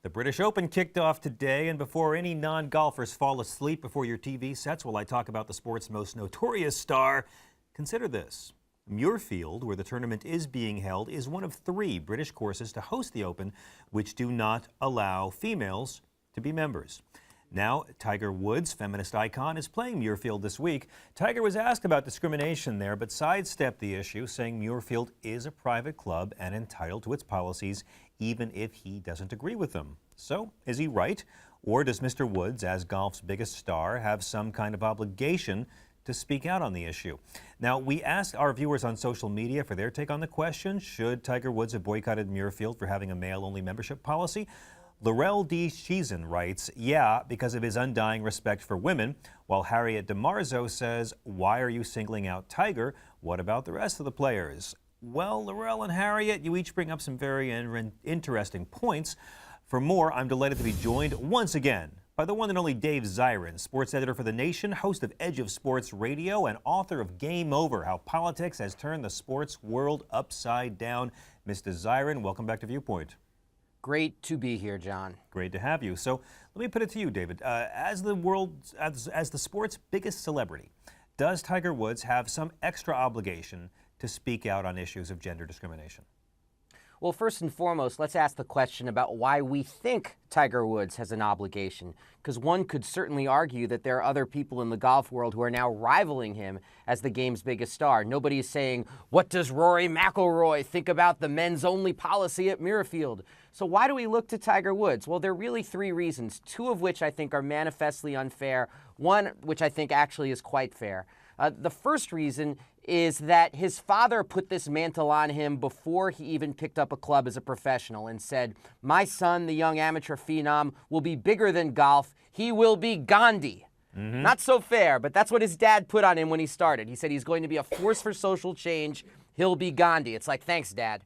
The British Open kicked off today, and before any non-golfers fall asleep before your TV sets while I talk about the sport's most notorious star, consider this. Muirfield, where the tournament is being held, is one of 3 British courses to host the Open which do not allow females to be members. Now, Tiger Woods, feminist icon, is playing Muirfield this week. Tiger was asked about discrimination there, but sidestepped the issue, saying Muirfield is a private club and entitled to its policies, even if he doesn't agree with them. So, is he right? Or does Mr. Woods, as golf's biggest star, have some kind of obligation to speak out on the issue? Now, we asked our viewers on social media for their take on the question. Should Tiger Woods have boycotted Muirfield for having a male-only membership policy? Laurel D. Sheezen writes, yeah, because of his undying respect for women, while Harriet DeMarzo says, why are you singling out Tiger? What about the rest of the players? Well, Laurel and Harriet, you each bring up some very interesting points. For more, I'm delighted to be joined once again by the one and only Dave Zirin, sports editor for The Nation, host of Edge of Sports Radio, and author of Game Over, How Politics Has Turned the Sports World Upside Down. Mr. Zirin, welcome back to Viewpoint. Great to be here, John. Great to have you. So let me put it to you, David. As the sport's biggest celebrity, does Tiger Woods have some extra obligation to speak out on issues of gender discrimination? Well, first and foremost, let's ask the question about why we think Tiger Woods has an obligation, because one could certainly argue that there are other people in the golf world who are now rivaling him as the game's biggest star. Nobody is saying, what does Rory McIlroy think about the men's-only policy at Muirfield? So why do we look to Tiger Woods? Well, there are really 3 reasons, 2 of which I think are manifestly unfair, one which I think actually is quite fair. The first reason is that his father put this mantle on him before he even picked up a club as a professional and said, my son, the young amateur phenom, will be bigger than golf. He will be Gandhi. Not so fair, but that's what his dad put on him when he started. He said he's going to be a force for social change. He'll be Gandhi. It's like, thanks, Dad.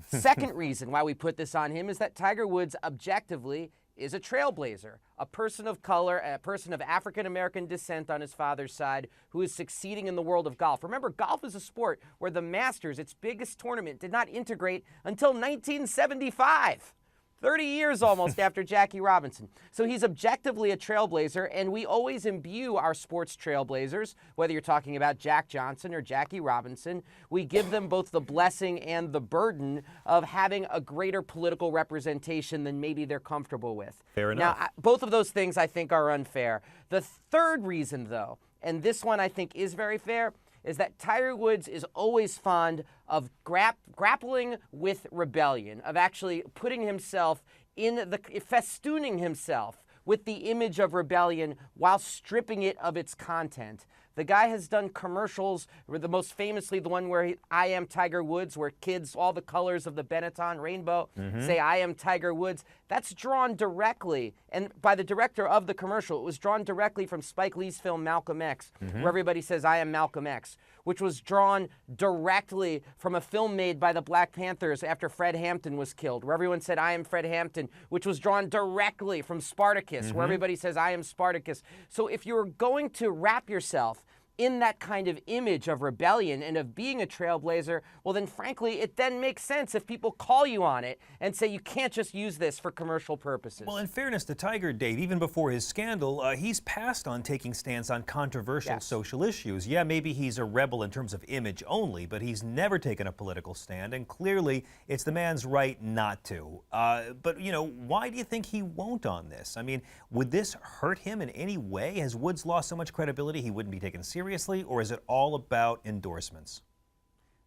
Second reason why we put this on him is that Tiger Woods objectively is a trailblazer, a person of color, a person of African-American descent on his father's side who is succeeding in the world of golf. Remember, golf is a sport where the Masters, its biggest tournament, did not integrate until 1975. 30 years almost after Jackie Robinson. So he's objectively a trailblazer, and we always imbue our sports trailblazers, whether you're talking about Jack Johnson or Jackie Robinson, we give them both the blessing and the burden of having a greater political representation than maybe they're comfortable with. Fair enough. Now, both of those things I think are unfair. The third reason, though, and this one I think is very fair, is that Tiger Woods is always fond of grappling with rebellion, of actually putting himself festooning himself with the image of rebellion while stripping it of its content. The guy has done commercials, the most famously the one where I am Tiger Woods, where kids, all the colors of the Benetton rainbow, say I am Tiger Woods. That's drawn directly, and by the director of the commercial, it was drawn directly from Spike Lee's film Malcolm X, where everybody says I am Malcolm X, which was drawn directly from a film made by the Black Panthers after Fred Hampton was killed, where everyone said I am Fred Hampton, which was drawn directly from Spartacus, where everybody says I am Spartacus. So if you're going to wrap yourself in that kind of image of rebellion and of being a trailblazer, well then frankly, it then makes sense if people call you on it and say you can't just use this for commercial purposes. Well, in fairness to Tiger, Dave, even before his scandal, he's passed on taking stance on controversial social issues. Yeah, maybe he's a rebel in terms of image only, but he's never taken a political stand, and clearly it's the man's right not to. But, you know, why do you think he won't on this? I mean, would this hurt him in any way? Has Woods lost so much credibility he wouldn't be taken seriously? Or is it all about endorsements?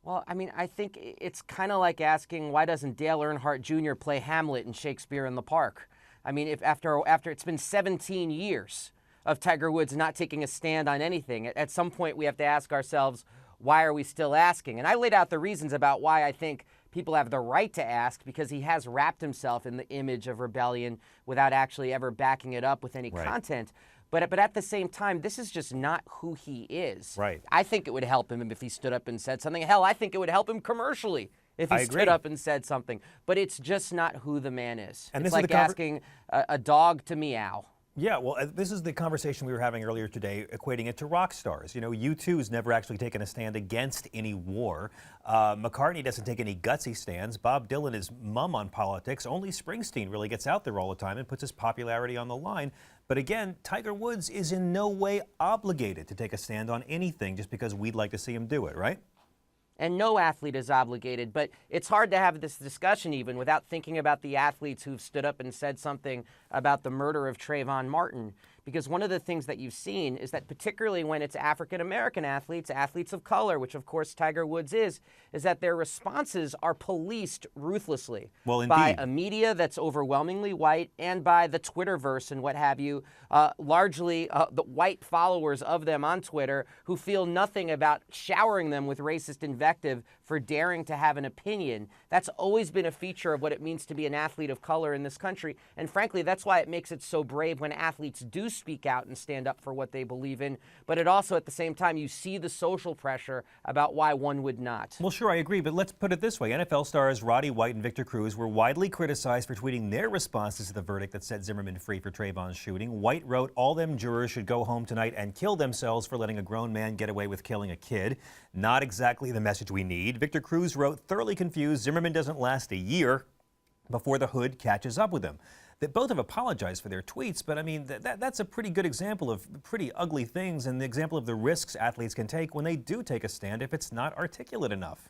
Well, I mean, I think it's kind of like asking, why doesn't Dale Earnhardt Jr. play Hamlet in Shakespeare in the Park? I mean, if after it's been 17 years of Tiger Woods not taking a stand on anything, at some point we have to ask ourselves, why are we still asking? And I laid out the reasons about why I think people have the right to ask, because he has wrapped himself in the image of rebellion without actually ever backing it up with any content. But at the same time, this is just not who he is. Right. I think it would help him if he stood up and said something. Hell, I think it would help him commercially if he stood up and said something. But it's just not who the man is. And it's like asking a dog to meow. Yeah, well, this is the conversation we were having earlier today, equating it to rock stars. You know, U2's never actually taken a stand against any war. McCartney doesn't take any gutsy stands. Bob Dylan is mum on politics. Only Springsteen really gets out there all the time and puts his popularity on the line. But again, Tiger Woods is in no way obligated to take a stand on anything just because we'd like to see him do it, right? And no athlete is obligated, but it's hard to have this discussion even without thinking about the athletes who've stood up and said something about the murder of Trayvon Martin. Because one of the things that you've seen is that particularly when it's African-American athletes, athletes of color, which of course Tiger Woods is that their responses are policed ruthlessly by a media that's overwhelmingly white and by the Twitterverse and what have you, largely the white followers of them on Twitter who feel nothing about showering them with racist invective for daring to have an opinion. That's always been a feature of what it means to be an athlete of color in this country. And frankly, that's why it makes it so brave when athletes do speak out and stand up for what they believe in. But it also, at the same time, you see the social pressure about why one would not. Well, sure, I agree, but let's put it this way. NFL stars Roddy White and Victor Cruz were widely criticized for tweeting their responses to the verdict that set Zimmerman free for Trayvon's shooting. White wrote, "All them jurors should go home tonight and kill themselves for letting a grown man get away with killing a kid." Not exactly the message we need. Victor Cruz wrote, "Thoroughly confused, Zimmerman doesn't last a year before the hood catches up with him." They both have apologized for their tweets, but I mean, that's a pretty good example of pretty ugly things and the example of the risks athletes can take when they do take a stand if it's not articulate enough.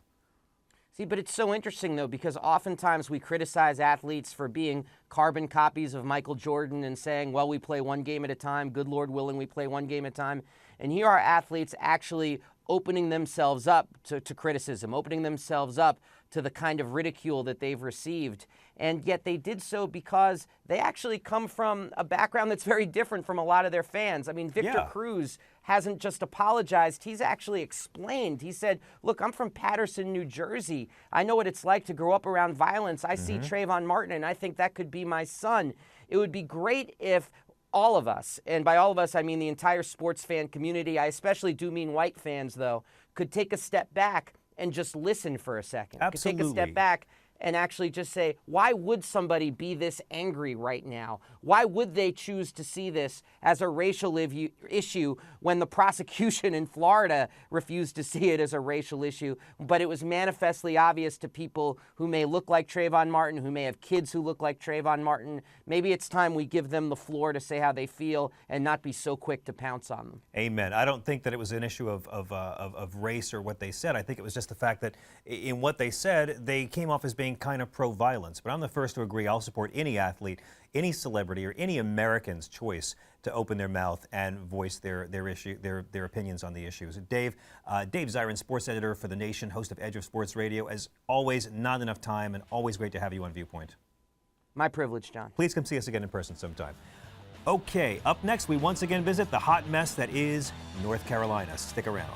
See, but it's so interesting, though, because oftentimes we criticize athletes for being carbon copies of Michael Jordan and saying, well, we play one game at a time. Good Lord willing, we play one game at a time. And here are athletes actually opening themselves up to criticism, opening themselves up to the kind of ridicule that they've received. And yet they did so because they actually come from a background that's very different from a lot of their fans. I mean, Victor Cruz hasn't just apologized, he's actually explained. He said, look, I'm from Paterson, New Jersey. I know what it's like to grow up around violence. I see Trayvon Martin, and I think that could be my son. It would be great if all of us, and by all of us, I mean the entire sports fan community, I especially do mean white fans, though, could take a step back and just listen for a second. Absolutely. Could take a step back and actually just say, why would somebody be this angry right now? Why would they choose to see this as a racial issue when the prosecution in Florida refused to see it as a racial issue? But it was manifestly obvious to people who may look like Trayvon Martin, who may have kids who look like Trayvon Martin. Maybe it's time we give them the floor to say how they feel and not be so quick to pounce on them. Amen. I don't think that it was an issue of race or what they said. I think it was just the fact that in what they said, they came off as being kind of pro-violence. But I'm the first to agree. I'll support any athlete, any celebrity, or any American's choice to open their mouth and voice their opinions on the issues. Dave Zirin, sports editor for The Nation, host of Edge of Sports Radio. As always, not enough time, and always great to have you on Viewpoint. My privilege, John. Please come see us again in person sometime. Okay, up next, we once again visit the hot mess that is North Carolina. Stick around.